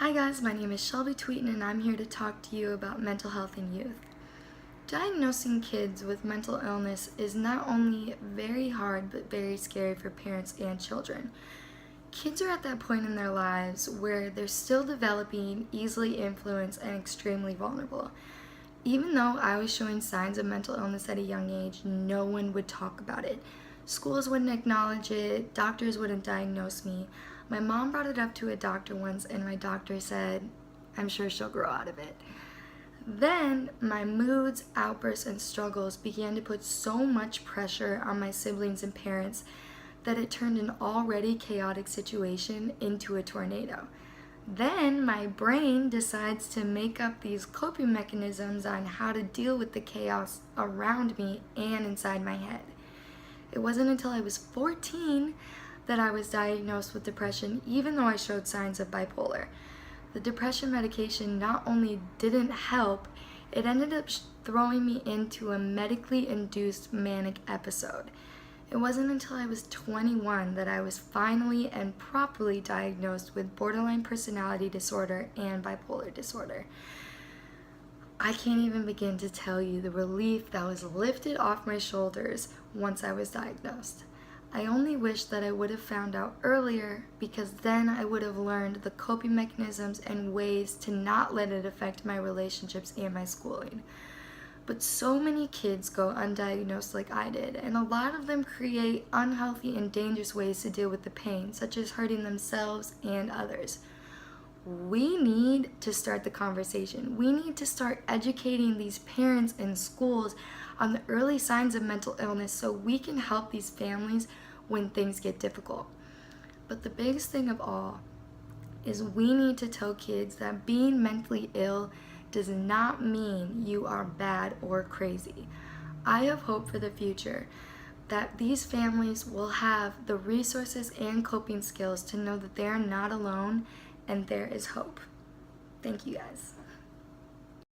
Hi guys, my name is Shelby Tweeten and I'm here to talk to you about mental health in youth. Diagnosing kids with mental illness is not only very hard but very scary for parents and children. Kids are at that point in their lives where they're still developing, easily influenced, and extremely vulnerable. Even though I was showing signs of mental illness at a young age, no one would talk about it. Schools wouldn't acknowledge it, doctors wouldn't diagnose me. My mom brought it up to a doctor once, and my doctor said, I'm sure she'll grow out of it. Then my moods, outbursts, and struggles began to put so much pressure on my siblings and parents that it turned an already chaotic situation into a tornado. Then my brain decides to make up these coping mechanisms on how to deal with the chaos around me and inside my head. It wasn't until I was 14 that I was diagnosed with depression, even though I showed signs of bipolar. The depression medication not only didn't help, it ended up throwing me into a medically induced manic episode. It wasn't until I was 21 that I was finally and properly diagnosed with borderline personality disorder and bipolar disorder. I can't even begin to tell you the relief that was lifted off my shoulders once I was diagnosed. I only wish that I would have found out earlier, because then I would have learned the coping mechanisms and ways to not let it affect my relationships and my schooling. But so many kids go undiagnosed like I did, and a lot of them create unhealthy and dangerous ways to deal with the pain, such as hurting themselves and others. We need to start the conversation. We need to start educating these parents and schools on the early signs of mental illness so we can help these families when things get difficult. But the biggest thing of all is we need to tell kids that being mentally ill does not mean you are bad or crazy. I have hope for the future that these families will have the resources and coping skills to know that they are not alone and there is hope. Thank you guys.